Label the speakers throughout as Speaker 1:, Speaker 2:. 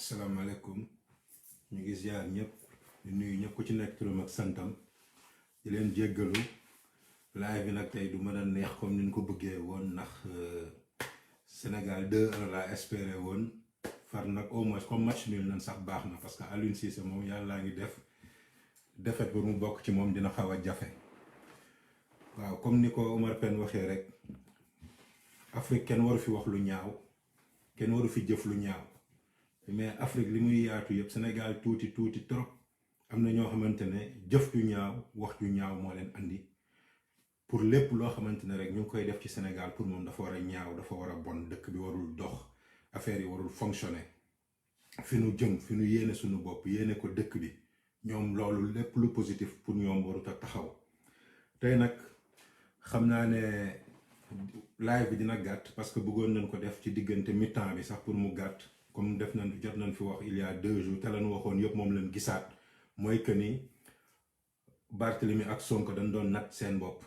Speaker 1: asalaamaaleykum ñu ngi ziar ñëpp di nuyu ñëpp ku ci nekk turam ak santam di leen jéggalu live bi nag tey du mën a neex comme ni ñu ko bëggee woon ndax Sénégal 2-1 laa espéré woon far nag au moins comme match nul nan sax baax na parce que Aliou Cissé moom yàlla ngi def défaite pour mu bokk ci moom dina xaw a jafe waaw comme ni ko Omar Pène waxee rek Afrique kenn waru fi wax lu ñaaw kenn waru fi jëf lu ñaaw mais Afrique li muy yaatu yëpp Sénégal tuuti trop am na ñoo xamante ne jëf ju ñaaw wax ju ñaaw moo leen andi pour lépp loo xamante ne rek ñu ngi koy def ci Sénégal pour moom dafa war a ñaaw dafa war a bon dëkk bi warul dox affaire yi warul fonctionner fi nu jëm fi nu yéene suñu bopp yéene ko dëkk bi ñoom loolu lépp lu positif pour ñoom warut a taxaw tey nag xam naa ne live bi dina gàtt parce que bëggoon nañ ko def ci diggante mi-temps bi sax pour mu gàtt comme def nañ jot nañ fi wax il y a 2 jours te lañ waxoon yëpp moom lañ gisaat mooy que ni Barthélemy ak Sonko dañ doon nat seen bopp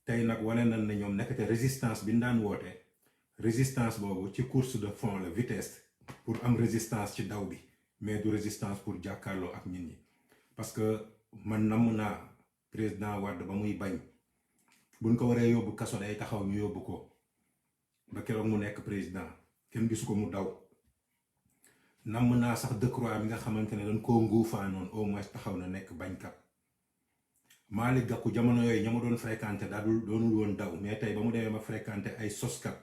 Speaker 1: tey nag wane nañ ne ñoom nekkate résistance bi ñu daan woote résistance boobu ci course de fond la vitesse pour am résistance ci daw bi mais du résistance pour jàkkaarloo ak nit ñi parce que man namm naa président Wade ba muy bañ buñ ko waree yóbbu kaso day taxaw ñu yóbbu ko ba keroog mu nekk président kenn gisu ko mu daw namm naa sax Decroix bi nga xamante ne dañ koo nguufaanoon au moins taxaw na nekk bañkat Malick Gakou jamono yooyu ña ma doon fréquenté doonul woon daw mais tey ba mu demee ma fréquenté ay soskat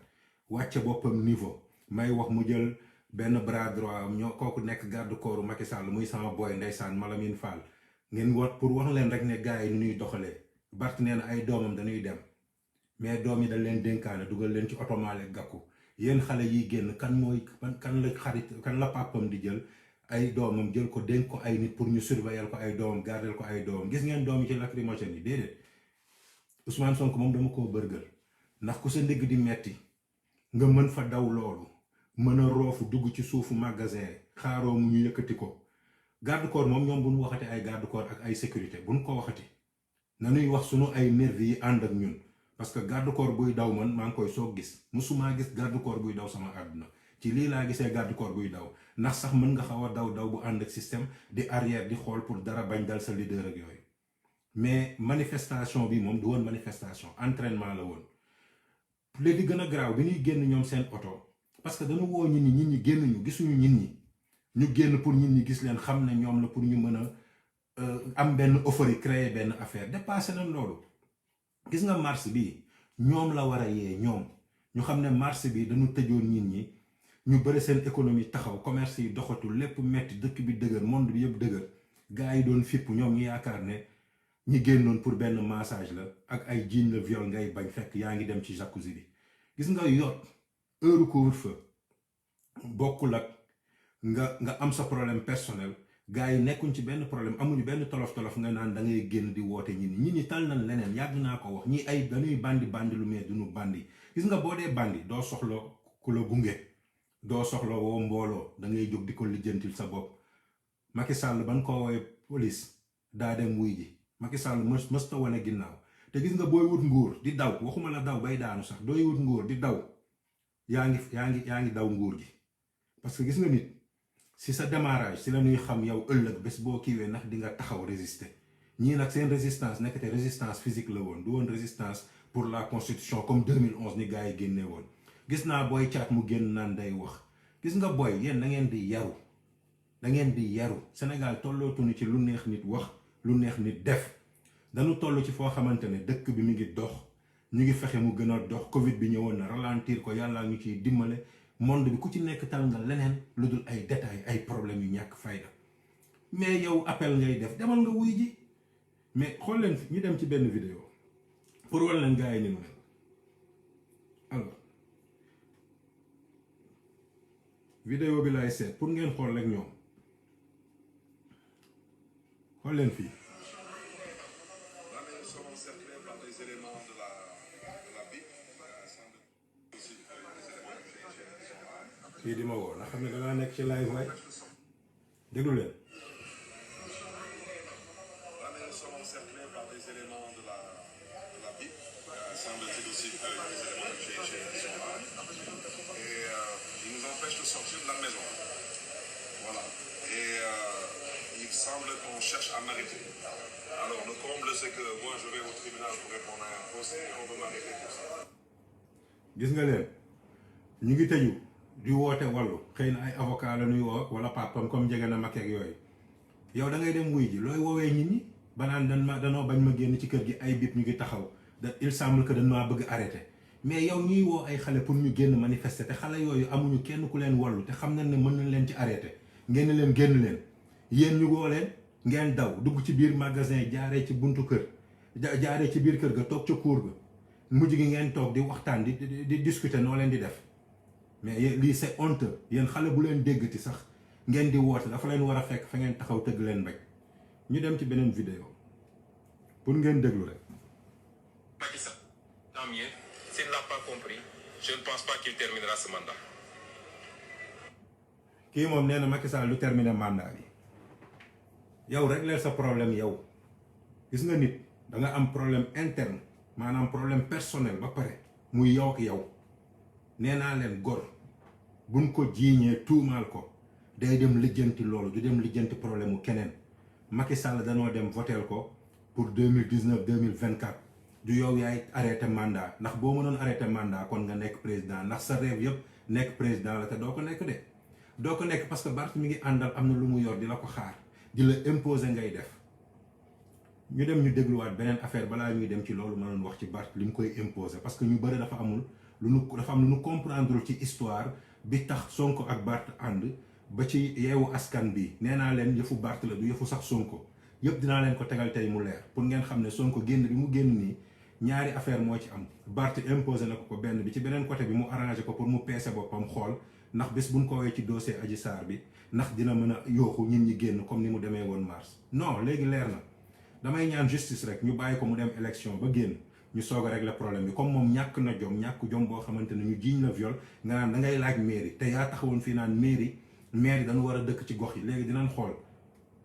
Speaker 1: wàcce boppam niveau may wax mu jël benn bras droit am ñoo kooku nekk garde corps Macky Sall muy sama boy ndeysaan Malamine Fall ngeen wat pour wax leen rek ne gars yi ni ñuy doxalee Bart nee na ay doomam dañuy dem mais doom yi dañ leen dénkaane dugal leen ci oto Malick Gakou yéen xale yi génn kan la xarit kan la papam di jël ay doomam jël ko dénk ko ay nit pour ñu surveiller ko ay doomam gardel ko ay doomam gis ngeen doom yi ci lacrymogène yi déedéet Ousmane Sonko moom dama koo bërgël ndax ku sa ndigg di metti nga mën fa daw loolu mën a roofu dugg ci suufu magasin xaaroo mu ñu yëkkati ko garde corps moom ñoom bu ñu waxati ay garde corps ak ay sécurité bu ñu ko waxati nanuy wax sunu ay nervi yi ànd ak ñun parce que garde corps buy daw man maa ngi koy soog gis musumaa gis garde corps buy daw sama àdduna ci lii laa gisee garde corps buy daw ndax sax mën nga xaw a daw bu ànd ak système di arrière di xool pour dara bañ dal sa leader ak yooyu mais manifestation bi moom du woon manifestation entraînement la woon léegi gën a garaaw bi ñuy génn ñoom seen oto parce que dañu woo nit ñi génn ñu gisuñu nit ñi ñu génn pour nit ñi gis leen xam ne ñoom la pour ñu mën a am benn euphorie créer benn affaire dépassé nañ loolu gis nga mars bi ñoom la war a yee ñoom ñu xam ne mars bi dañu tëjoon nit ñi ñu bëri seen économie taxaw commerce yi doxatul lépp metti dëkk bi dëgër monde bi yëpp dëgër gars yi doon fipp ñoom ñu yaakaar ne ñi génnoon pour benn massage la ak ay jiiñ la viol ngay bañ fekk yaa ngi dem ci jacuzzi bi gis nga yot heure couvre-feu bokkul ak nga am sa problème personnel gars yi nekkuñ ci benn problème amuñu benn tolof-tolof nga naan da ngay génn di woote ñi tal nañ leneen yàgg naa ko wax ñi ay dañuy bandi lu mais duñu bandi gis nga boo dee bandi doo soxla ku la gunge doo soxla woo mbooloo da ngay jóg di ko lijjantil sa bopp Macky Sall ban ko woowee police daa dem wuy ji Macky Sall mës ta wane ginnaaw te gis nga booy wut nguur di daw waxuma la daw bay daanu sax dooy wut nguur di daw yaa ngi daw nguur gi parce que gis nga nit si sa démarrage si la ñuy xam yow ëllëg bés boo kiiwee ndax di nga taxaw résister ñii nag seen résistance nekkate résistance physique la woon du woon résistance pour la constitution comme 2011 ni gars yi génnee woon gis naa booy caat mu génn naan day wax gis nga booy yéen da ngeen di yaru Sénégal tollootuñu ci lu neex nit wax lu neex nit def dañu toll ci foo xamante ne dëkk bi mi ngi dox ñu ngi fexe mu gën a dox Covid bi ñëwoon na ralentir ko yàlla ñu ciy dimbale monde bi ku ci nekk tal nga leneen lu dul ay détails ay problèmes yu ñàkk fayda mais yow appel ngay def demal nga wuy ji mais xool leen ñu dem ci benn vidéo pour wala leen gars yi ni mu ne alors vidéo bi laay seet pour ngeen xool rek ñoom xool leen fii fii di ma woo ndax xam ne dangaa nekk ci live waay déglu leen
Speaker 2: sortir de la maison. m'arrêter. Alors le comble, c'est que moi je vais au tribunal pour répondre à un procès et on veut m'arrêter pour ça.
Speaker 1: gis nga leen ñu ngi tëju di woote wàllu xëy na ay avocat la ñuy woo wala papam comme jege na mag ak yooyu yow da ngay dem wuy ji looy woowee nit ñi ba naan danoo bañ ma génn ci kër gi ay bip ñu ngi taxaw il semble que dañ maa bëgg arrêté mais yow ñuy woo ay xale pour ñu génn manifester te xale yooyu amuñu kenn ku leen wallu te xam nañ ne mën nañ leen ci arrêté ngeen leen génn leen yéen ñu woo leen ngeen daw dugg ci biir magasin jaaree ci buntu kër jaaree ci biir kër ga toog ca cour ga mujj gi ngeen toog di waxtaan di discuter noo leen di def mais lii c'est honteux yéen xale bu leen déggati sax ngeen di woote dafa leen war a fekk fa ngeen taxaw tëgg leen mbéj ñu dem ci beneen vidéo pour ngeen déglu rek.
Speaker 3: Macky Sall, tant mieux. S'il n'a pas compris, je ne pense pas qu'il terminera ce mandat.
Speaker 1: kii moom nee na Macky Sall lu terminer mandat bi yow régler sa problème yow gis nga nit da nga am problème interne maanaam problème personnel ba pare muy yow ak yow nee naa leen gor buñ ko jiiñee tuumaal ko day dem lijjanti loolu du dem lijjanti problème mu keneen Macky Sall danoo dem votel ko pour 2019 2024 du yow yaay arrêté mandat ndax boo mënoon arrêté mandat kon nga nekk président ndax sa rêve yëpp nekk président la te doo ko nekk de doo ko nekk parce que Barth mi ngi àndal am na lu mu yor di la ko xaar di la imposer ngay def ñu dem ñu dégluwaat beneen affaire balaa ñuy dem ci loolu ma doon wax ci Barth li mu koy imposer parce que ñu bëri dafa am lu nu comprendre ci histoire bi tax Sonko ak Barth ànd ba ci yeewu askan bi nee naa leen yëfu Barth la du yëfu sax Sonko yëpp dinaa leen ko tegal tey mu leer pour ngeen xam ne Sonko génn bi mu génn nii ñaari affaire moo ci am Barth imposé na ko benn bi ci beneen côté bi mu arrangé ko pour mu peese boppam xool ndax bés buñ ko woowee ci dossier Adji Sarr bi ndax dina mën a yooxu nit ñi génn comme ni mu demee woon mars non léegi leer na damay ñaan justice rek ñu bàyyi ko mu dem élection ba génn ñu soog a régler problème bi comme moom ñàkk na ñàkk jom boo xamante ne ñu jiiñ la viol nga naan da ngay laaj mairie te yaa taxawoon fii naan mairie dañu war a dëkk ci gox yi léegi dinañ xool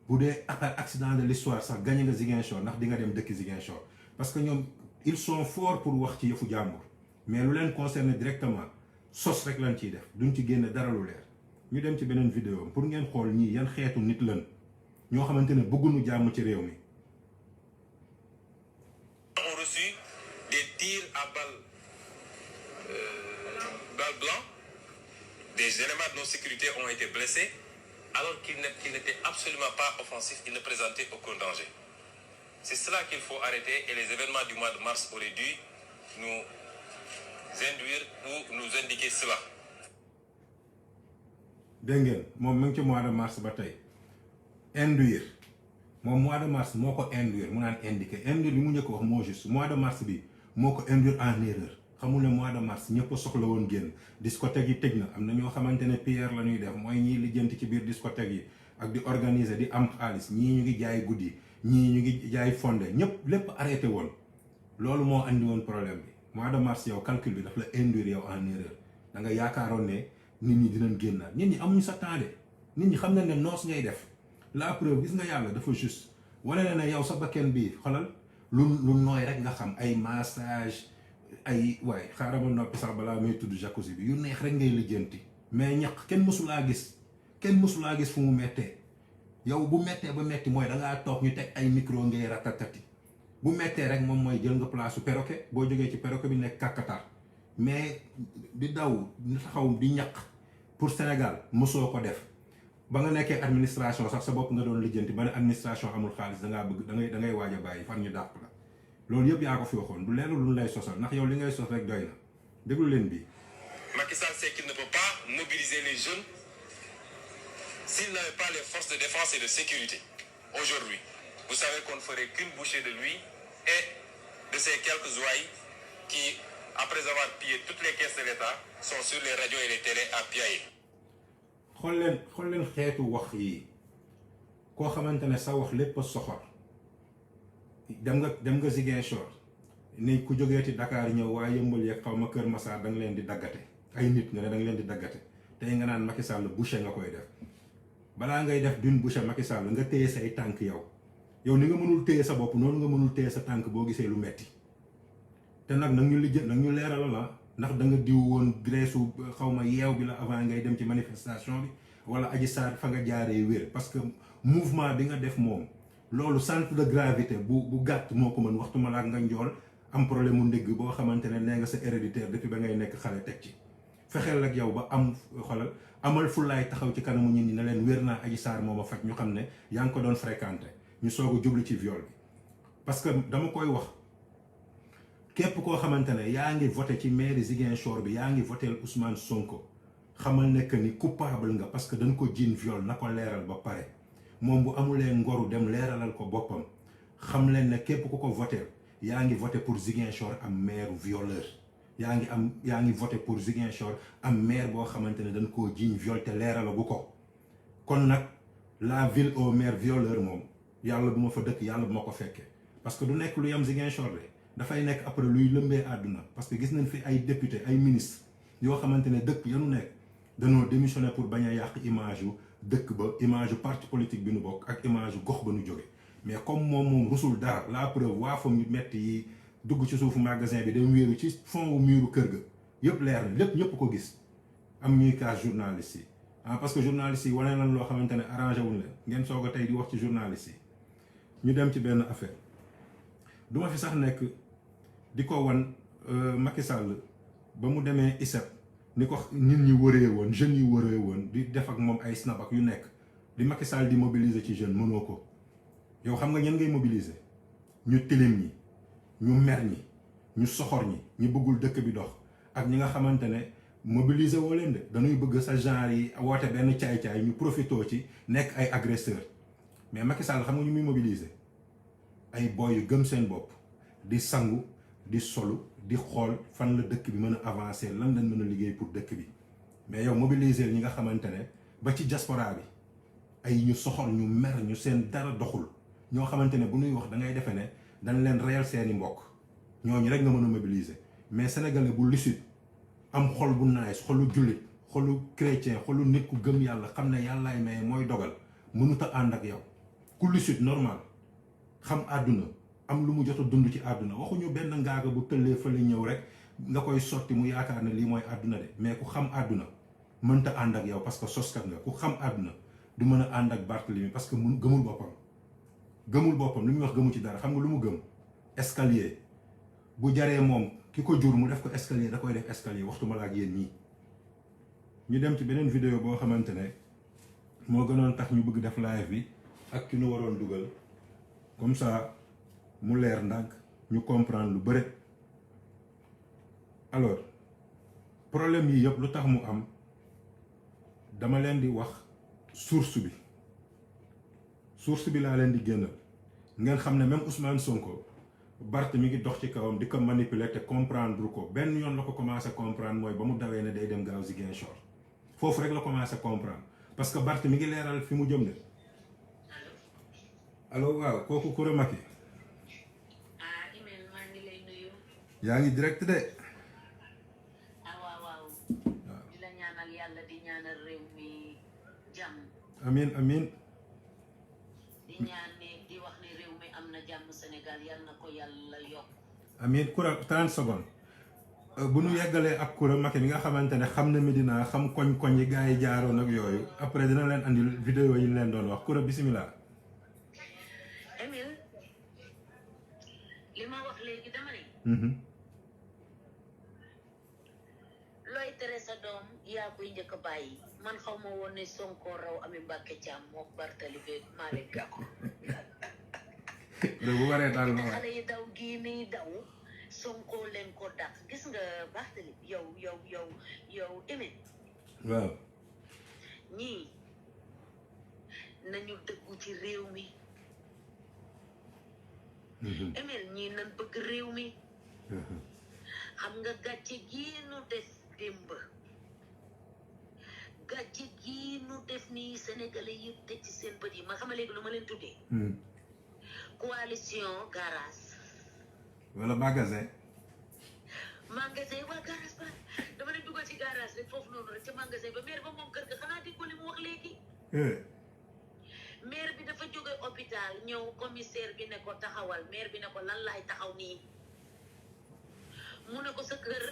Speaker 1: bu dee accident de l'histoire sax gagné nga Ziguinchor ndax di nga dem dëkk Ziguinchor parce que ñoom ils sont forts pour wax ci yëfu jàmbur mais lu leen concerne directement sos rek lañ ciy def duñ ci génne dara lu leer ñu dem ci beneen vidéo pour ngeen xool ñii yan xeetu nit lañ ñoo xamante ne bëgguñu jàmm ci réew mi.
Speaker 3: ont reçu des tirs à balles blancs. Des éléments de nos sécurités ont été blessés alors qu'ils n'étaient absolument pas offensifs, ils ne présentaient aucun danger. C'est cela qu'il faut arrêter et les événements du mois de mars auraient dû nous induire ou nous indiquer cela.
Speaker 1: dégg ngeen moom mu ngi ci mois de mars ba tey induire moom mois de mars moo ko induire mu naan indiqué induire bi mu njëkk wax moo juste mois de mars bi moo ko induire en erreur xamul ne mois de mars ñëpp soxla woon génn discothèque yi tëj na am na ñoo xamante ne PR la ñuy def mooy ñii lijjanti ci biir discothèque yi ak di organiser di am xaalis ñii ñu ngi jaay guddi ñii ñu ngi jaay fondé ñëpp lépp arrêté woon loolu moo andi woon problème bi mois de mars yow calcul bi daf la induire yow en erreur da nga yaakaaroon ne nit ñi dinañ génnaat nit ñi amuñu sa temps de nit ñi xam nañ ne noos ngay def la preuve gis nga yàlla dafa juste wane na ne yow sa bakken bii xolal lu nooy rek nga xam ay massage ay waaye xaaral ma noppi sax balaa muy tudd jacuzzi bi yu neex rek ngay lijjanti mais ñaq kenn mësulaa gis fu mu mettee yow bu mettee ba metti mooy dangaa toog ñu teg ay micro ngay ratatati bu mettee rek moom mooy jël nga place su perroquet boo jógee ci perroquet bi nekk kàkkatar mais di daw di taxaw di ñaq pour Sénégal mosoo ko def ba nga nekkee administration sax sa bopp nga doon lijjanti ba ne administration amul xaalis dangaa bëgg da ngay waaj a bàyyi fan ñu dàq la loolu yëpp yaa ko fi waxoon du leer lu lay sosal ndax yow li ngay sos rek doy na déglu leen bi.
Speaker 3: Macky Sall sait qu'il ne peut pas mobiliser les jeunes s'il n'avait pas les forces de défense et de sécurité. Aujourd'hui, vous savez qu'on ne ferait qu'une bouchée de lui et de ces quelques ouailles qui, après avoir pillé toutes les caisses de l'État, sont sur les radios et les télés à piailler.
Speaker 1: xool leen xeetu wax yi koo xamante ne sa wax lépp a soxor dem nga Ziguinchor ni ku jógeeti Dakar ñëw waaye Yëmbal yeeg xaw ma Kër Massar da nga leen di daggate ay nit nga ne da nga leen di daggate tey nga naan Macky Sall boucher nga koy def balaa ngay def d'une boucher Macky Sall nga téye say tànk yow ni nga mënul téye sa bopp noonu nga mënul téye sa tànk boo gisee lu metti te nag ñu leeral la ndax da nga diw woon graisse xaw ma yeew bi la avant ngay dem ci manifestation bi wala Adji Sarr fa nga jaaree wér parce que mouvement bi nga def moom loolu centre de gravité bu gàtt moo ko mën waxtuma la ak nga njool am problème mu ndigg boo xamante ne nee nga sa héréditaire depuis ba ngay nekk xale teg ci fexeel ak yow ba am xoolal amal fulaay taxaw ci kanamu ñit ñi ne leen wér naa Adji Sarr moo ma faj ñu xam ne yaa ngi ko doon fréquenté ñu soog a jublu ci viol bi parce que dama koy wax képp koo xamante ne yaa ngi voté ci mairie Ziguinchor bi yaa ngi voté Ousmane Sonko xamal ne que ni coupable nga parce que dañ ko jiin viol na ko leeral ba pare moom bu amulee ngoru dem leeralal ko boppam xam leen ne képp ku ko voté yaa ngi voté pour Ziguinchor am maire violeur yaa ngi voté pour Ziguinchor am maire boo xamante ne dañ koo jiiñ viol te leeralagu ko kon nag la ville au maire violeur moom yàlla bu ma fa dëkk yàlla bu ma ko fekkee parce que du nekk lu yam Ziguinchor de dafay nekk après luy lëmbee àdduna parce que gis nañ fi ay député ay ministre yoo xamante ne dëkk yanu nekk danoo démissionné pour bañ a yàq image yu dëkk ba image yu parti politique bi nu bokk ak image yu gox ba nu jóge mais comme moom rusul dara la preuve waa fa ñu metti yi dugg ci suufu magasin bi dem wéeru ci fond wu muru kër ga yëpp leer na lépp ñëpp ko gis am ñuy kaas journaliste yi parce que journaliste yi wane lan loo xamante ne arrangé wuñ leen ngeen soog a tey di wax ci journaliste yi ñu dem ci benn affaire duma fi sax nekk di ko wan Macky Sall ba mu demee ISEP ni ko nit ñi wëree woon jeunes yi wëree woon di def ak moom ay snap ak yu nekk di Macky Sall di mobiliser ci jeune mënoo ko yow xam nga ñen ngay mobiliser ñu tilim ñi ñu mer ñi ñu soxor ñi ñu bëggul dëkk bi dox ak ñi nga xamante ne mobiliser woo leen de dañuy bëgg sa genre yi woote benn caay-caay ñu profitoo ci nekk ay agresseur mais Macky Sall xam nga ñu muy mobiliser ay boy yu gëm seen bopp di sangu di solu di xool fan la dëkk bi mën a avancer lan lañ mën a liggéey pour dëkk bi mais yow mobiliser ñi nga xamante ne ba ci diaspora bi ay ñu soxor ñu mer ñu seen dara doxul ñoo xamante ne bu ñuy wax da ngay defe ne dañ leen reyal seeni mbokk ñooñu rek nga mën a mobiliser mais sénégalais bu lucide am xol bu nice xolu jullit xolu chrétien xolu nit ku gëm yàlla xam ne yàllaay maye mooy dogal mënut a ànd ak yow ku lucide normal xam àdduna am lu mu jot a dund ci àdduna waxuñu benn ngaaga bu tëllee fële ñëw rek nga koy sotti mu yaakaar ne lii mooy àdduna de mais ku xam àdduna mënta ànd ak yow parce que soskat nga ku xam àdduna du mën a ànd ak Barthélemy parce que mun gëmul boppam lu muy wax gëmu ci dara xam nga lu mu gëm escalier bu jaree moom ki ko jur mu def ko escalier da koy def escalier waxtuma la ak yéen ñii ñu dem ci beneen vidéo boo xamante ne moo gënoon tax ñu bëgg def live bi ak ki ñu waroon dugal comme ça mu leer ndànk ñu comprendre lu bëre alors problème yi yëpp lu tax mu am dama leen di wax source bi laa leen di génnal ngeen xam ne même Ousmane Sonko Barth mi ngi dox ci kawam di ko manipuler te comprendre ko benn yoon la ko commencé comprendre mooy ba mu dawee ne day dem gaaw Ziguinchor foofu rek la commencé comprendre parce que Barth mi ngi leeral fi mu jëm de allo waaw kooku Coura Macky yaa ngi direct de
Speaker 4: waaw di la ñaanal yàlla di ñaanal réew mi jàmm
Speaker 1: amiin
Speaker 4: di ñaan ne di wax ne réew mi am na jàmm Sénégal yàlla na ko yàlla yokk
Speaker 1: amiin Coura 30 secondes bu nu yeggalee ak Coura Macky mi nga xamante ne xam na Medina xam koñ yi gars yi jaaroon ak yooyu après dina leen andil vidéo yi ñu leen doon wax Coura bismillah
Speaker 4: Emile li ma wax léegi dama ne looy tere sa doom yaa koy njëkk a bàyyi man xaw ma woon ne Sonko raw Ami Mbacké Thiam mook Barthélemy Malick Gakou
Speaker 1: bu waree daal ma
Speaker 4: xale yi daw gii nii daw Sonko leen ko dàq gis nga Barthélemy yow Emile
Speaker 1: waaw
Speaker 4: ñii nañu dëggu ci réew mi Emile ñii nañ bëgg réew mi xam nga gàcce gii nu def démb gàcce gii nu def nii sénégalais yëpp teg ci seen bët yi ma xam léegi lu ma leen tuddee coalition garage
Speaker 1: wala magasin
Speaker 4: waa garage ba dama leen dugal ci garage rek foofu noonu rek ca magasin ba maire ba moom kër ga xanaa di ko li mu wax léegi maire bi dafa jóge hôpital ñëw commissaire bi ne ko taxawal maire bi ne ko lan laay taxaw nii mu ne ko sa kër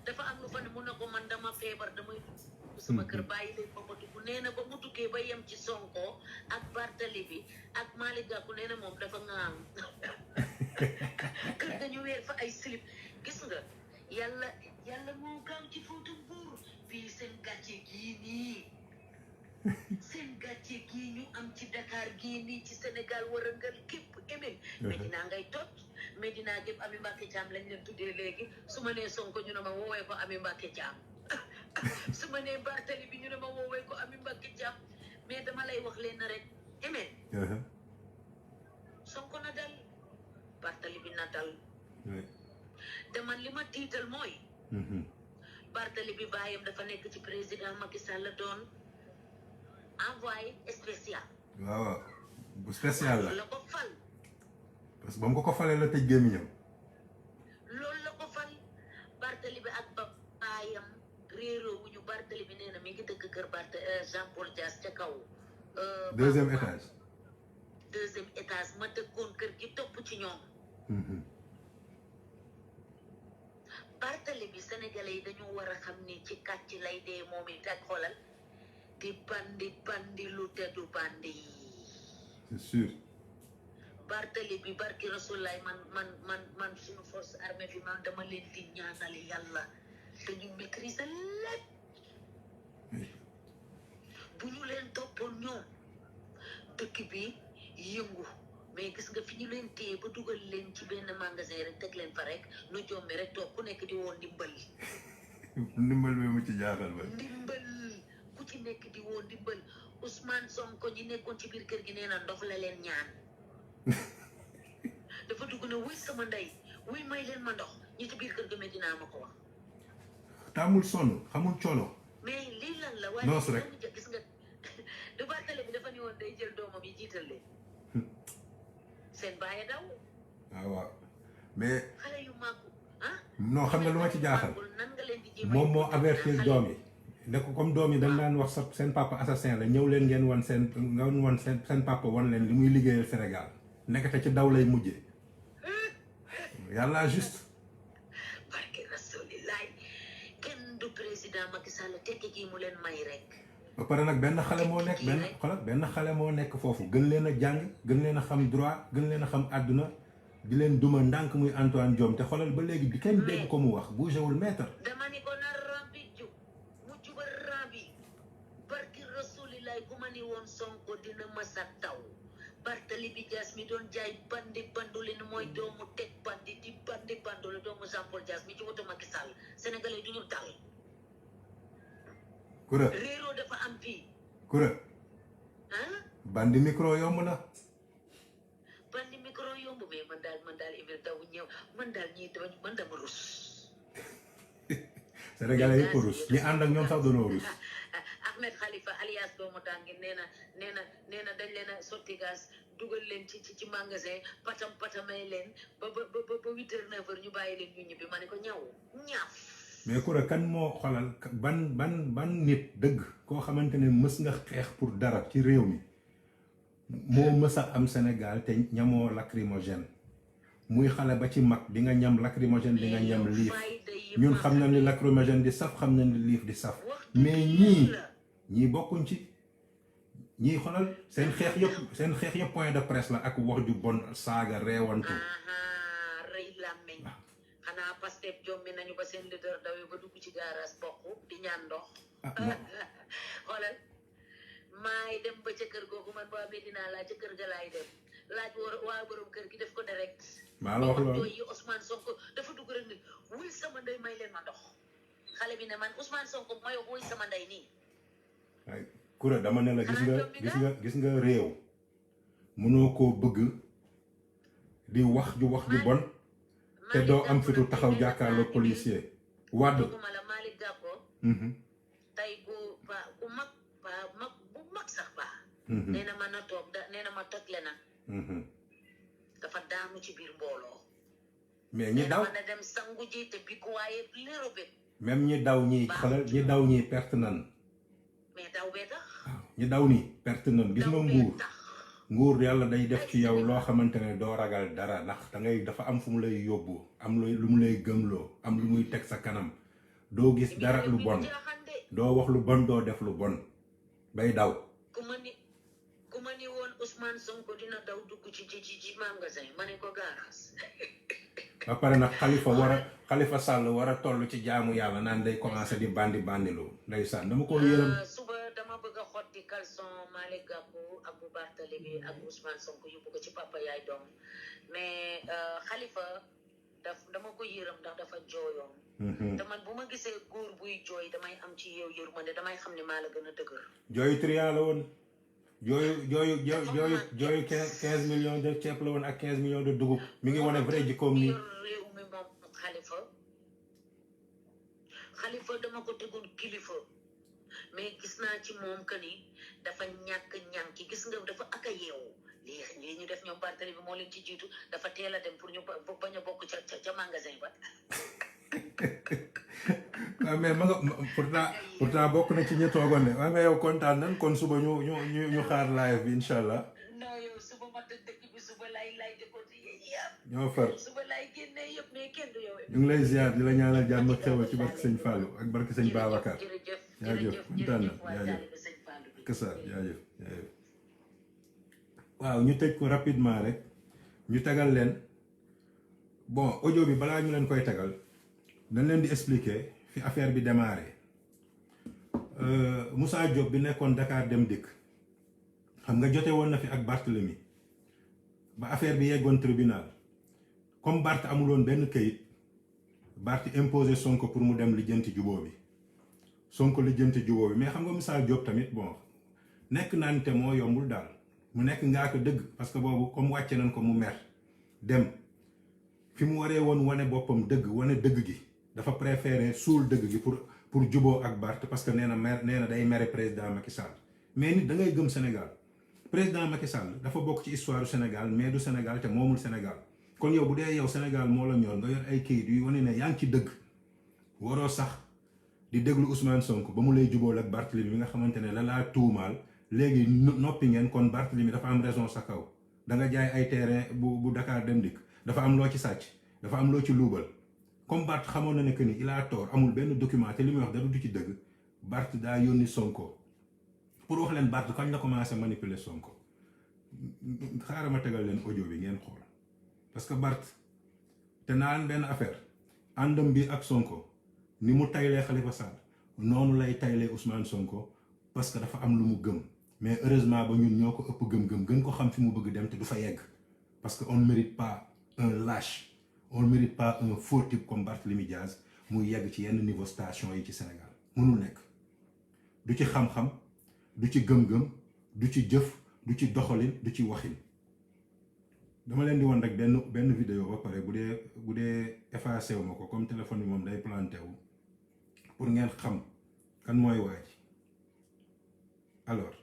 Speaker 4: dafa am lu fa ne mu ne ko man dama feebar damay sama kër bàyyi leen ba ma dugg nee na ba mu duggee ba yem ci Sonko ak Barthélémy ak Malick Gakou nee na moom dafa ŋaam kër dañu weer fa ay slip gis nga yàlla moo gaaw ci fóotu buur fii seen gàcce gii ñu am ci Dakar gii nii ci Sénégal warangal képp émé Medina ngay tot Medina gépp Ami Mbacké Thiam lañ leen tuddee léegi su ma nee Sonko ñu ne ma woowee ko Ami Mbacké Thiam su ma nee Barthélémy bi ñu ne ma woowee ko Ami Mbacké Thiam mais dama lay wax leen rek émé Sonko na dal Barthélémy bi na dal te man li ma tiital mooy Barthélémy bi baayam dafa nekk ci président Macky Sall la doon envoyé spécial.
Speaker 1: waaw bu spécial la
Speaker 4: ko fal.
Speaker 1: parce que ba mu ko falee la tëj gémmiñam.
Speaker 4: loolu la ko fal Barthélémy bi ak baayam réeroo wu ñu Barthélémy bi nee na mi ngi dëkk kër Jean Paul Dias ca kaw.
Speaker 1: deuxième étage.
Speaker 4: deuxième étage ma dëkkoon kër gi topp ci ñoom. Barthélémy bi sénégalais yi dañu war a xam ni ci kàcc lay dee moom it ak xoolal. di bandi lu teddu bandi yi.
Speaker 1: c'est sûr.
Speaker 4: Barthélémy bi barki Rasulaay man suñu force armée bi man dama leen di ñaanal yàlla dañu maîtriser lépp bu ñu leen toppoon ñoom dëkk bi yëngu mais gis nga fi ñu leen téye ba dugal leen ci benn magasin rek teg leen fa rek nu jommi rek toog ku nekk di woon ndimbal.
Speaker 1: ndimbal bi mu ci jaaxal ba.
Speaker 4: ndimbal ku ci nekk di woon ndimbal Ousmane Sonko ñi nekkoon ci biir kër gi nee na ndox la leen ñaan. dafa dugg na wuy sama ndey wuy may leen ma ndox ñi ci biir kër ga Medina ma ko wax.
Speaker 1: taamul sonn xamul coono.
Speaker 4: mais lii lan la.
Speaker 1: noos rek
Speaker 4: waaye gis nga du Barthélémy bi dafa ni woon day jël doomam yi jiital leen. seen bàyyi daw.
Speaker 1: waaw mais.
Speaker 4: xale yu màggu ah.
Speaker 1: non xam nga lu ma ci jaaxal
Speaker 4: nan nga leen di jéem
Speaker 1: moom moo avertir doom yi. ne ko comme doom yi dañ daan wax sa seen papa assassin la ñëw leen ngeen wan seen papa wan leen li muy liggéeyal Sénégal nekkate ci daw lay mujjee yàlla juste.
Speaker 4: barke rasulilaay kenn du président Macky Sall tekki gi mu leen may rek.
Speaker 1: ba pare nag benn xale moo nekk foofu gën leen a jàng gën leen a xam droit gën leen a xam àdduna di leen duma ndànk muy Antoine Diome te xoolal ba léegi bi kenn dégg ko mu wax bougéwul maître.
Speaker 4: dama ni ko na rambi ju mu jubal rambi barki rasulilaay ku ma ni woon Sonko dina masa taw Barthélémy Dias mi doon jaay bandi banduli ni mooy doomu teg bandi di bandi banduli doomu Jean Paul Dias mi ci woto Macky Sall sénégalais du ñu dal.
Speaker 1: Kura
Speaker 4: réeroo dafa am fii.
Speaker 1: Kura.
Speaker 4: ah.
Speaker 1: bandi micro yomb na.
Speaker 4: bandi micro yomb mais man daal Ibrahima daw ñëw man daal ñii man dama rus.
Speaker 1: sénégalais yëpp rus ñi ànd ak ñoom sax doonoo rus.
Speaker 4: Ahmed Khalifa alias doomu tàngi nee na dañ leen a sotti gaz dugal leen ci magasin patamay leen ba 8h 9h ñu bàyyi leen ñu ñibbi ma ne ko ñaaf.
Speaker 1: mais Kura kan moo xoolal ban nit dëgg koo xamante ne mës nga xeex pour dara ci réew mi moo mës a am Sénégal te ñamoo lacrymogène muy xale ba ci mag di nga ñam lacrymogène di nga ñam liif ñun xam nañ li lacrymogène di saf xam nañ li liif di saf mais ñii bokkuñ ci ñii xoolal seen xeex yëpp point de presse la ak wax ju bon saaga reewantu.
Speaker 4: rëy làmmeñ xanaa Pastef jommi nañu ba seen leader dawee ba dugg ci gaaraas bokk di ñaan ndox. xoolal maay dem ba ca kër googu man waa Medina laa ca kër ga laay dem laaj waa borom kër gi def ko direct.
Speaker 1: maa la wax loolu
Speaker 4: yi Ousmane Sonko dafa dugg rek ni wuy sama ndey may leen ma ndox xale bi ne man Ousmane Sonko mooy wuy sama ndey nii.
Speaker 1: ay Kura dama ne la gis nga réew mënoo koo bëgg di wax ju bon te doo am fitu taxaw jàkkaarloo policier wàdd
Speaker 4: la Malick Gakou tey bu mag sax baax nee na ma na toog nee na ma toj le na dafa daanu ci biir mbooloo
Speaker 1: mais ñi daw
Speaker 4: na dem sangu ji te bi ko waaye léro bi
Speaker 1: même ñi daw ñi perte nan
Speaker 4: mais daw bee tax
Speaker 1: ñi daw nii perte nan gis nga nguur yàlla day def ci yow loo xamante ne doo ragal dara ndax dafa am fu mu lay yóbbu am lu mu lay gëmloo am lu muy teg sa kanam doo gis dara lu bon doo wax lu bon doo def lu bon bay daw.
Speaker 4: ku ma ni woon Ousmane Sonko dina daw dugg ci magasin ma ne ko garage.
Speaker 1: ba pare nag Khalifa Sall war a toll ci jaamu yàlla naan day commencé di bandilu ndeysaan dama ko yërëm.
Speaker 4: suba dama bëgg a xotti caleçon Malick Gakou ak bu Barthélémy ak Ousmane Sonko yóbbu ko ci papa yaay doom mais Khalifa dama ko yërëm ndax dafa jooyoon. te man bu ma gisee góor buy jooy damay am ci yow yërmande damay xam ne maa la gën a dëgër.
Speaker 1: jooyu triant la woon. jooyu 15 millions de ceeb la woon ak 15 millions de dugub mi ngi wane vrai jikkoom nii.
Speaker 4: réew mi moom Khalifa dama ko tegoon kilifa mais gis naa ci moom que ni dafa ñàkk ñànki gis nga dafa ak a yeewu lii ñu def ñoom Barthélémy bi moo leen ci jiitu dafa teel a dem pour ñu bañ a bokk ca magasin ba.
Speaker 1: waaw mais ma nga pourtant bokk na ci ñi toogoon ne waaw mais yow kontaan nañ kon suba ñu xaar live bi incha allah.
Speaker 4: non yow suba ma dëkk bi suba lay décoté yëpp.
Speaker 1: ñoo far
Speaker 4: suba lay génnee yëpp mais kenn du yow.
Speaker 1: ñu ngi lay ziar di la ñaanal jàmm ak xewal ci barke sëñ Fallou ak barke sëñ Babacar.
Speaker 4: jërëjëf
Speaker 1: kontaan na kasa jaajëf waaw ñu tëj ko rapidement rek ñu tegal leen bon audio bi balaa ñu leen koy tegal dañ leen di expliquer fi affaire bi démarré Moussa Diop bi nekkoon Dakar Dem Dikk xam nga jote woon na fi ak Barthélémy ba affaire bi yeggoon tribunal comme Barth amuloon benn këyit Barth imposé Sonko pour mu dem lijjanti juboo bi Sonko lijjanti juboo bi mais xam nga Moussa Diop tamit bon nekk naan te moo yombul daal mu nekk ngaa ko dëgg parce que boobu comme wàcce nañ ko mu mer dem fi mu waree woon wane boppam dëgg wane dëgg gi dafa préféré suul dëgg gi pour juboo ak Barth parce que nee na day mere président Macky Sall mais nit da ngay gëm Sénégal président Macky Sall dafa bokk ci histoire du Sénégal mais du Sénégal te moomul Sénégal kon yow bu dee yow Sénégal moo la ñor nga yor ay kayit yu wane ne yaa ngi ci dëgg waroo sax di déglu Ousmane Sonko ba mu lay jubóol ak Barthélémy bi nga xamante ne la laa tuumaal léegi noppi ngeen kon Barthélémy dafa am raison sa kaw da nga jaay ay terrain bu Dakar Dem Dikk dafa am loo ci sàcc dafa am loo ci luubal comme Barth xamoon na ne que ni il a tort amul benn document te li muy wax dara du ci dëgg Barth daa yónni Sonko pour wax leen Barth kañ la commencé manipuler Sonko xaaral ma tegal leen audio bi ngeen xool parce que Barth te naan benn affaire àndam bi ak Sonko ni mu taylee Khalifa Sall noonu lay taylee Ousmane Sonko parce que dafa am lu mu gëm mais heureusement ba ñun ñoo ko ëpp gëm-gëm gën ko xam fi mu bëgg dem te du fa yegg parce que on ne mérite pas un lâche on ne mérite pas un faux type comme Barthélémy Diaz muy yegg ci yenn niveau station yi ci Sénégal mënul nekk du ci xam-xam du ci gëm-gëm du ci jëf du ci doxalin du ci waxin dama leen di woon rek benn vidéo ba pare bu dee effacé wu ma ko comme téléphone bi moom day planté wu pour ngeen xam kan mooy waaj alors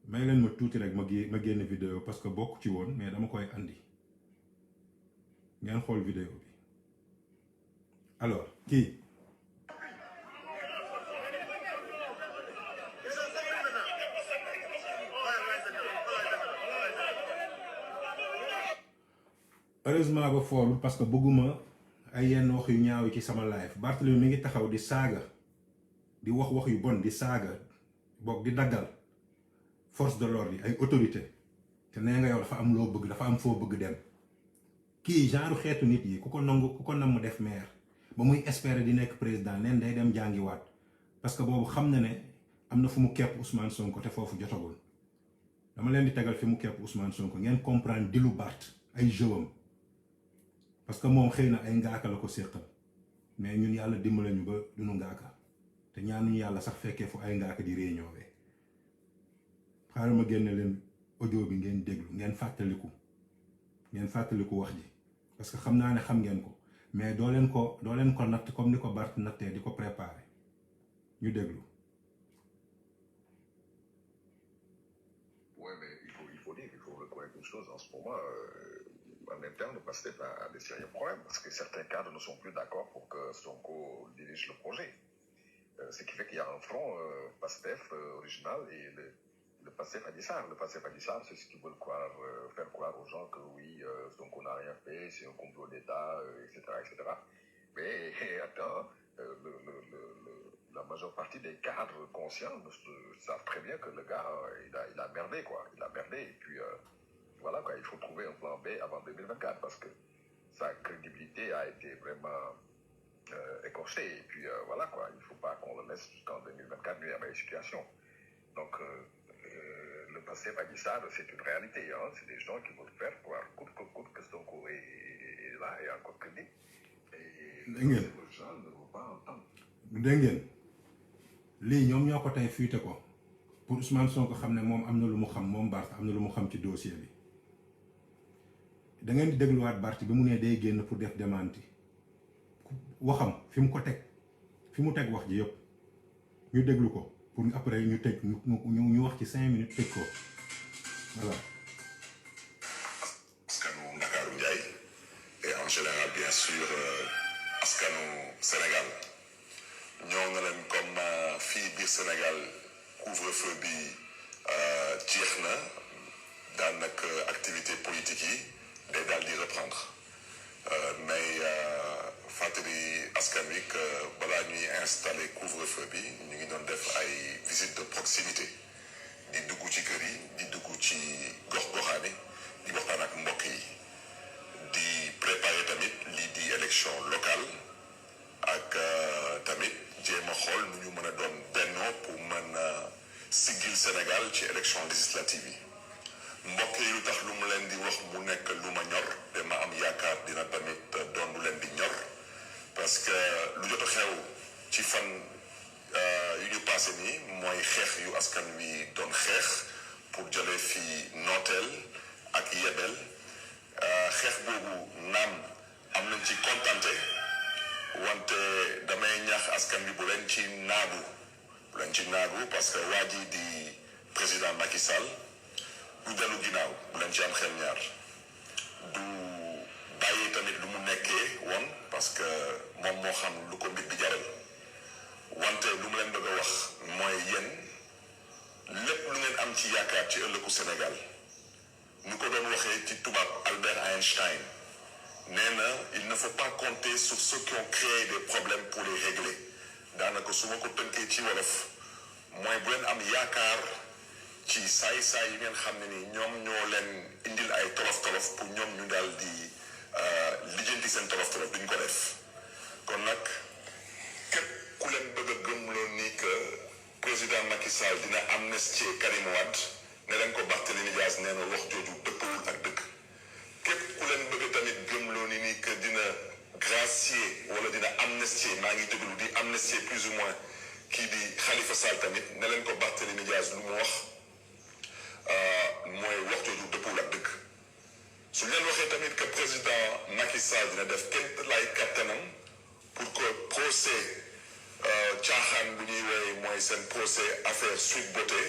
Speaker 1: may leen ma tuuti rek ma génn vidéo parce que bokk ci woon mais dama koy andi ngeen xool vidéo bi alors kii heureusement ba foorul parce que bëgguma ay yenn wax yu ñaaw yi ci sama live Barthélémy mi ngi taxaw di saaga di wax yu bon di saaga boog di daggal force de l'ordre yi ay autorité te nee nga yow dafa am loo bëgg dafa am foo bëgg dem kii genre xeetu nit yi ku ko namm def maire ba muy espérer di nekk président neen day dem jàngiwaat parce que boobu xam na ne am na fu mu kepp Ousmane Sonko te foofu jotagul dama leen di tegal fi mu kepp Ousmane Sonko ngeen comprendre di lu Barth ay jëwam parce que moom xëy na ay ngaaka la ko séqal mais ñun yàlla dimbale ñu ba duñu ngaaka te ñaanuñu yàlla sax fekkee fu ay ngaaka di réunion we xaaral ma génne leen audio bi ngeen déglu ngeen fàttaliku wax ji parce que xam naa ne xam ngeen ko mais doo leen ko natt comme ni ko Barth nattee di ko préparer ñu déglu.
Speaker 5: Ouais, mais il faut dire, il faut reconnaître une chose en ce moment. En interne, le PASTEF a des sérieux problèmes parce que certains cadres ne sont plus d'accord pour que Sonko dirige le projet. Ce qui fait qu'il y a un front PASTEF original et le PASTEF Adissar. Le PASTEF Adissar, c'est ce qu'ils veulent faire croire aux gens que oui, Sonko n'a rien fait, c'est un complot d'État, etc., etc. Mais attends, la majeure partie des cadres conscients savent très bien que le gars, il a merdé, quoi. Il a merdé. Et puis, voilà, quoi. Il faut trouver un plan B avant 2024 parce que sa crédibilité a été vraiment écorchée. Et puis, voilà, quoi. Il ne faut pas qu'on le laisse jusqu'en 2024, lui, avec les situations. Donc, le passé Adji-Sarr, c'est une réalité. Hein. C'est des gens qui veulent faire voir coûte que Sonko est là et encore que dit. Et les gens ne vont pas entendre.
Speaker 1: dégg ngeen lii ñoom ñoo ko tey fuite ko pour Ousmane Sonko xam ne moom am na lu mu xam moom Barth am na lu mu xam ci dossier bi da ngeen di dégluwaat Barth bi mu ne day génn pour def démenti waxam fi mu ko teg fi mu teg wax ji yëpp ñu déglu ko pour après ñu tëj ñu wax ci 5 minutes tëj ko voilà.
Speaker 6: askanu Ndakaaru Njaay et en général bien sûr askanu Sénégal ñoo na leen comme fii biir Sénégal couvre-feu bi jeex na daanaka activité politique yi day daal di reprendre mais fàttali askan wi que balaa ñuy installer couvre-feu bi ñu ngi doon def ay visite de proximité di dugg ci kër yi di dugg ci gox-goxaani di waxtaan ak mbokk yi di préparer tamit lii di élection locale ak tamit jéem a xool nu ñu mën a doon bennoo pour mën a siggil Sénégal ci élection législative yi mbokk yi lu tax lu mu leen di wax mu nekk lu ma ñor te ma am yaakaar dina tamit doon lu leen di ñor parce que lu jot a xew ci fan yu ñu passé nii mooy xeex yu askan wi doon xeex pour jëlee fi nooteel ak yebel xeex boobu naam am nañ ci kontante wante damay ñaax askan bi bu leen ci naagu parce que waa ji di président Macky Sall du dellu ginnaaw bu leen ci am xel ñaar du bàyyi tamit lu mu nekkee woon parce que moom moo xam lu ko mbir bi jaral wante lu mu leen bëgg a wax mooy yéen lépp lu ngeen am ci yaakaar ci ëllëgu Sénégal ñu ko doon waxee ci tubaab Albert Einstein nee na il ne faut pas compter sur ceux qui ont créé des problèmes pour les régler daanaka su ma ko tënkee ci wolof mooy bu leen am yaakaar ci saay-saay yi ngeen xam ne ni ñoom ñoo leen indil ay tolof-tolof pour ñoom ñu daal di lijjanti seen tolof-tolof duñ ko def kon nag képp ku leen bëgg a gëmloo ni que président Macky Sall dina amnistier Karim Wade ne leen ko Barthélémy Dias nee na wax jooju dëppawul ak dëgg képp ku leen bëgg tamit gëmloo ni que dina gracier wala dina amnistier maa ngi déglu di amnistier plus ou moins kii di Khalifa Sall tamit ne leen ko Barthélémy Dias lu mu wax mooy wax jooju dëppawul ak dëgg su leen waxee tamit que président Macky Sall dina def kenn lay kattanam pour que procès caaxaan bu ñuy woowee mooy seen procès affaire Sweet Beauté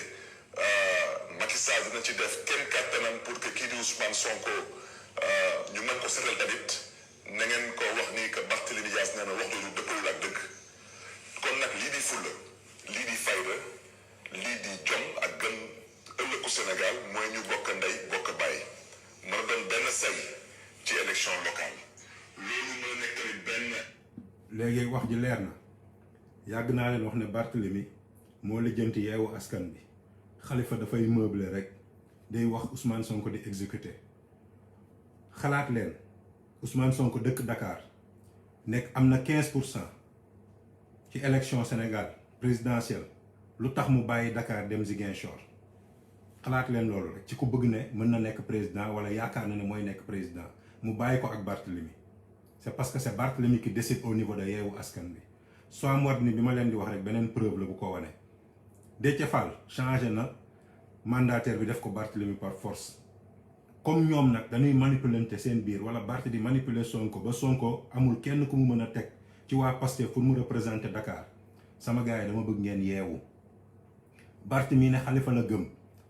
Speaker 6: Macky Sall dina ci def kenn kattanam pour que kii di Ousmane Sonko ñu mën ko seetal tamit na ngeen ko wax ni que Barthélémy Dias nee na wax jooju dëppawul ak dëgg kon nag lii di fulla lii di fayda lii di jom ak gën ëllëgu Sénégal mooy ñu bokk ndey bokk bàyyi mën a doon benn say ci élection locale loolu mën a nekk tamit benn.
Speaker 1: léegi wax ji leer na yàgg naa leen wax ne Barthélémy moo lijjanti yeewu askan bi Khalifa dafay meubler rek day wax Ousmane Sonko di exécuter xalaat leen Ousmane Sonko dëkk Dakar nekk am na 15% ci élection Sénégal présidentielle lu tax mu bàyyi Dakar dem Ziguinchor xalaat leen loolu rek ci ku bëgg ne mën na nekk président wala yaakaar na ne mooy nekk président mu bàyyi ko ak Barthélémy c'est parce que c'est Barthélémy qui décide au niveau de yeewu askan bi soo mot ni bi ma leen di wax rek beneen preuve la bu ko wane Déthié Fall changé na mandataire bi def ko Barthélémy par force comme ñoom nag dañuy manipulante seen biir wala Barth di manipuler Sonko ba Sonko amul kenn ku mu mën a teg ci waa Pastef pour mu représenter Dakar sama gars yi dama bëgg ngeen yeewu Barth mii ne Khalifa la gëm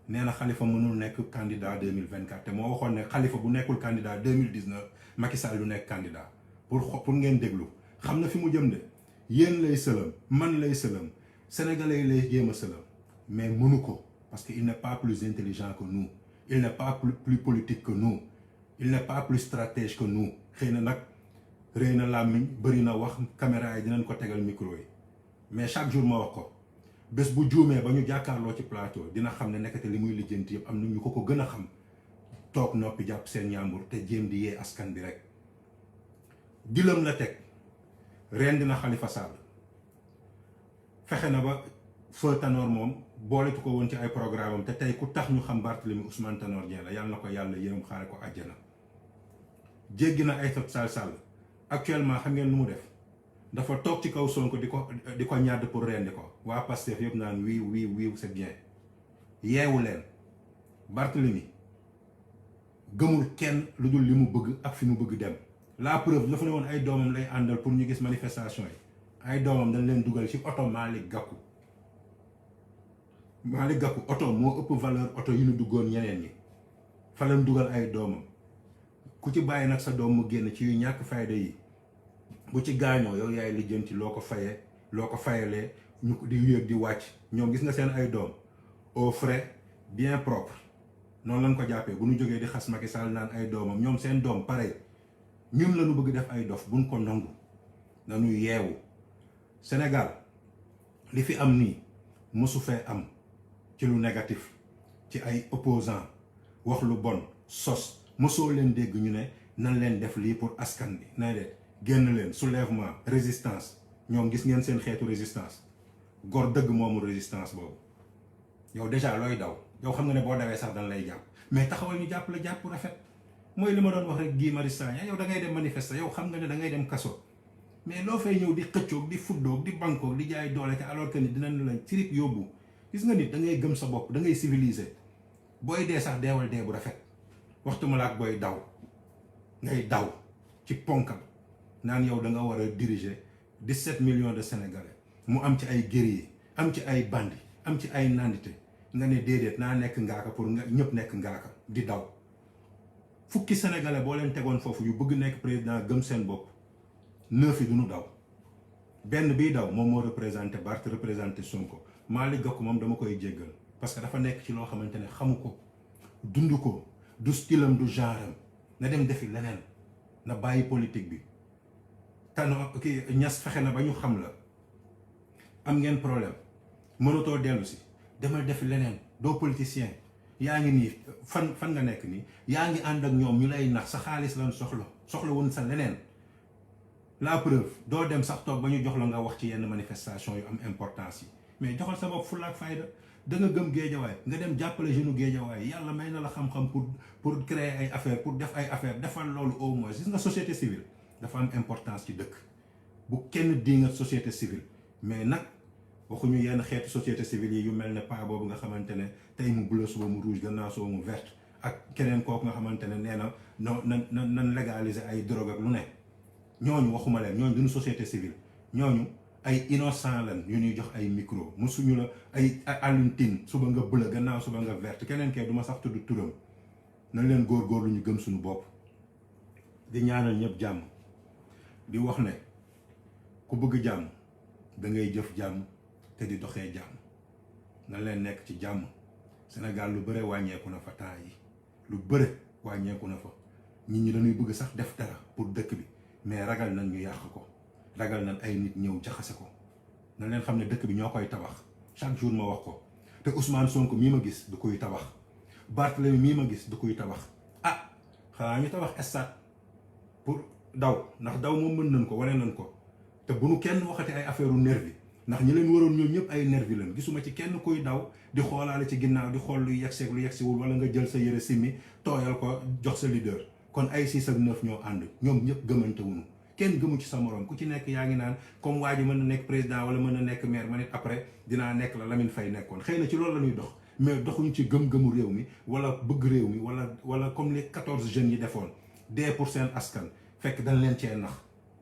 Speaker 1: nee na Khalifa mënul nekk candidat 2024 te moo waxoon ne Khalifa bu nekkul candidat 2019 Macky Sall du nekk candidat pour ngeen déglu xam na fi mu jëm de yéen lay sëlam man lay sëlam sénégalais lay jéem a sëlam mais mënu ko parce que il n'est pas plus intelligent que nous il n'est pas plus politique que nous il n'est pas plus stratège que nous xëy na nag rëy na làmmiñ bëri na wax caméra yi dinañ ko tegal micro yi mais chaque jour ma wax ko bés bu juumee ba ñu jàkkaarloo ci plateau dina xam ne nekkate li muy lijjanti yëpp am na ñu ko gën a xam toog noppi jàpp seen ñàmbur te jéem di yee askan bi rek dilam la teg ren dina Khalifa Sall fexe na ba Feu Tanor moom booletu ko woon ci ay programme am te tey ku tax ñu xam Barthélemy Ousmane Tanor Dieng la yàlla na ko yàlla yërëm xaare ko àjjana jéggi na Aïssata Tall Sall actuellement xam ngeen lu mu def dafa toog ci kaw Sonko di ko ñàdd pour rendi ko waa Pastef yëpp naan oui c'est bien yeewu leen Barthélemy gëmul kenn lu dul li mu bëgg ak fi mu bëgg dem la preuve dafa ne woon ay doomam lay àndal pour ñu gis manifestation yi ay doomam dañ leen dugal ci oto Malick Gakou oto moo ëpp valeur oto yi ñu duggoon ñeneen ñi fa leen dugal ay doomam ku ci bàyyi nag sa doom mu génn ci yu ñàkk fayda yi bu ci gaañoo yow yaay lijjanti loo ko fayalee ñu di yéeg di wàcc ñoom gis nga seen ay doom au frais bien propre noonu lañ ko jàppee bu ñu jógee di xas Macky Sall naan ay doomam ñoom seen doom pareil ñun lañu bëgg def ay dof buñ ko nangu nañu yeewu Sénégal li fi am nii mësu fee am ci lu négatif ci ay opposants wax lu bon sos mësoo leen dégg ñu ne nan leen def lii pour askan bi na de génn leen soulèvement résistance ñoom gis ngeen seen xeetu résistance gor dëgg moomu résistance boobu yow déjà looy daw yow xam nga ne boo dawee sax dañ lay jàpp mais taxawal ñu jàpp la jàpp rafet mooy li ma doon wax rek Guy Marius Sagna yow da ngay dem manifester yow xam nga ne da ngay dem kaso mais loo fay ñëw di xëccoog di fuddoog di bankoog di jaay doole te alors que ni dinañ la cirip yóbbu gis nga nit da ngay gëm sa bopp da ngay civiliser booy dee sax deewal dee bu rafet waxtuma la ak booy daw ngay daw ci ponkal naan yow da nga war a diriger 17 millions de Sénégalais mu am ci ay guerriers am ci ay bandits am ci ay nandite nga ne déedéet naa nekk ngaaka pour nga ñëpp nekk ngaaka di daw fukki Sénégalais boo leen tegoon foofu yu bëgg nekk président gëm seen bopp 9 yi duñu daw benn bii daw moom moo représenté Barth représenté Sonko Malick Gakou moom dama koy jéggal parce que dafa nekk ci loo xamante ne xamu ko dund ko du stylam du genre am na dem defi leneen na bàyyi politique bi Tanor kii Niass fexe na ba ñu xam la am ngeen problème mënatoo dellu si demal defi leneen doo politicien yaa ngi nii fan nga nekk nii yaa ngi ànd ak ñoom ñu lay nax sa xaalis lan soxla woon sa leneen la preuve doo dem sax toog ba ñu jox la nga wax ci yenn manifestation yu am importance yi mais joxal sa bopp fulla ak fayda da nga gëm géejawaay nga dem jàppale jeune géejawaay yàlla may na la xam-xam pour créer ay affaire pour def ay affaire defal loolu au moins gis nga société civile dafa am importance ci dëkk bu kenn di nga société civile mais nag waxuñu yenn xeetu société civile yi yu mel ne pas boobu nga xamante ne tey mu bleu suba mu rouge gannaaw suba mu verte ak keneen kooku nga xamante ne nee na nan légaliser ay drogue ak lu ne ñooñu waxuma leen ñooñu duñu société civile ñooñu ay innocent lan yu ñuy jox ay micro musuñu la ay Alioune Tine suba nga bleu gannaaw suba nga verte keneen kee du ma sax tudd turam nañ leen góorgóorlu ñu gëm suñu bopp di ñaanal ñëpp jàmm di wax ne ku bëgg jàmm da ngay jëf jàmm te di doxee jàmm na leen nekk ci jàmm Sénégal lu bëre wàññeeku na fa temps yi lu bëre wàññeeku na fa nit ñi dañuy bëgg sax def dara pour dëkk bi mais ragal nañ ñu yàq ko ragal nañ ay nit ñëw jaxase ko na leen xam ne dëkk bi ñoo koy tabax chaque jour ma wax ko te Ousmane Sonko mii ma gis du koy tabax Barthélemy mii ma gis du koy tabax ah xanaa ñu tabax stade pour daw ndax daw moom mën nañ ko wane nañ ko te bu nu kenn waxati ay affaire u nervi ndax ñi leen waroon ñoom ñëpp ay nervi lañ gisuma ci kenn kuy daw di xoolaale ci ginnaaw di xool luy yegseeg lu yegsiwul wala nga jël sa yëre simmi tooyal ko jox sa leader kon ay 6 ak 9 ñoo ànd ñoom ñëpp gëmante wuñu kenn gëmu ci sa morom ku ci nekk yaa ngi naan comme waa ji mën na nekk président wala mën na nekk maire ma nit après dinaa nekk la Lamine Faye nekkoon xëy na ci loolu la ñuy dox mais doxuñu ci gëm-gëmu réew mi wala bëgg réew mi wala comme les 14 jeunes yi defoon dee pour seen askan fekk dañ leen cee nax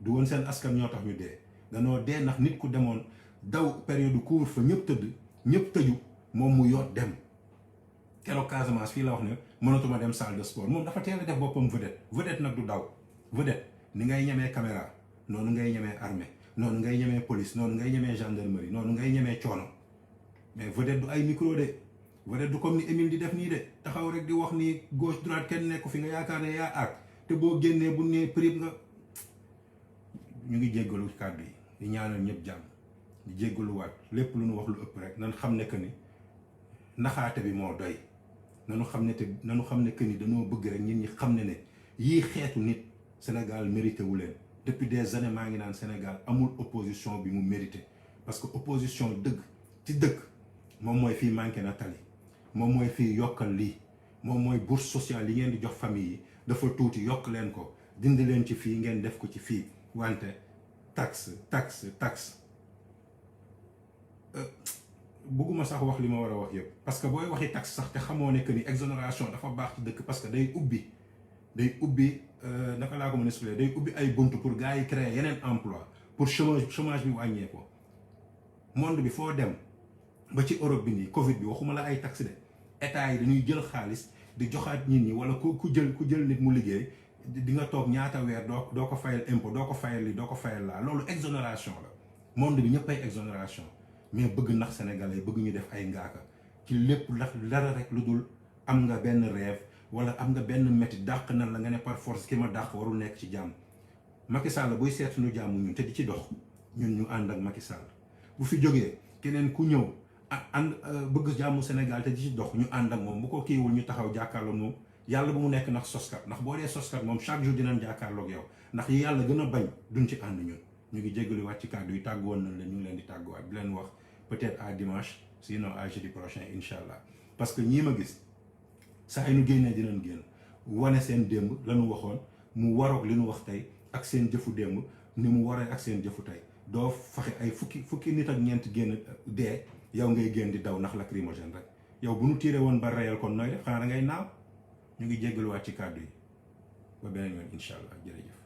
Speaker 1: du woon seen askan ñoo tax ñu dee danoo dee ndax nit ku demoon daw période couvre-feu fa ñëpp tëdd ñëpp tëju moom mu yoot dem keroog Casamance fii la wax ne mënatuma dem salle de sport moom dafa teel a def boppam vedette nag du daw vedette ni ngay ñemee caméra noonu ngay ñemee armée noonu ngay ñemee police noonu ngay ñemee gendarmerie noonu ngay ñemee coono mais vedette du ay micro de vedette du comme ni Émile di def nii de taxaw rek di wax ni gauche droite kenn nekku fi nga yaakaar ne yaa aak te boo génnee bu nee prib nga ñu ngi jéggalu kàddu yi di ñaanal ñëpp jàmm di jéggaluwaat lépp lu nu wax lu ëpp rek nan xam ne que ni naxaate bi moo doy nanu xam ne que ni dañoo bëgg rek nit ñi xam ne yii xeetu nit Sénégal mérité wu leen depuis des années maa ngi naan Sénégal amul opposition bi mu mérité parce que opposition dëgg ci dëgg moom mooy fii manqué na tali moom mooy fii yokkal lii moom mooy bourse sociale yi ngeen di jox famille yi dafa tuuti yokk leen ko dindi leen ci fii ngeen def ko ci fii wante taxe bëgguma sax wax li ma war a wax yëpp parce que booy waxi taxe sax te xamoo ne que ni exonération dafa baax ci dëkk parce que day ubbi naka laa ko mën a expliquer day ubbi ay bunt pour gars yi créer yeneen emploi pour chômage bi wàññee ko monde bi foo dem ba ci Europe bi nii Covid bi waxuma la ay taxe de état yi dañuy jël xaalis di joxaat nit ñi wala ku jël nit mu liggéey di nga toog ñaata weer doo ko fayal impôt doo ko fayal li doo ko fayal laa loolu exonération la monde bi ñëpp ay exonération mais bëgg nax sénégalais bëgg ñu def ay ngaaka ci lépp dara rek lu dul am nga benn rêve wala am nga benn métti dàq na la nga ne par force ki ma dàq warul nekk ci jàmm Macky Sall buy seet suñu jàmm ñun te di ci dox ñun ñu ànd ak Macky Sall bu fi jógee keneen ku ñëw bëgg jàmmu Sénégal te di ci dox ñu ànd ak moom bu ko kiiwul ñu taxaw jàkkaarloo moom yàlla bu mu nekk ndax soskat ndax boo dee soskat moom chaque jour dinañ jàkkaarloog yow ndax yi yàlla gën a bañ duñ ci ànd ñun ñu ngi jégaluwaat ci kàddu yi tàggoon nañ leen ñu ngi leen di tàgguwaat di leen wax peut-être à dimanche sinon à jeudi prochain incha allah parce que ñii ma gis saa yi nu génnee dinañ génn wane seen démb la ñu waxoon mu waroog li ñu wax tey ak seen jëfu démb ni mu waree ak seen jëfu tey doo faxe ay fukki nit ak ñeent génn dee yow ngay génn di daw ndax lacrymogène rek yow bu nu tiiree woon ba reyal kon nooy def xanaa da ngay naaw ñu ngi jéggaluwaat ci kàddu yi ba beneen yoon incha allah jërëjëf.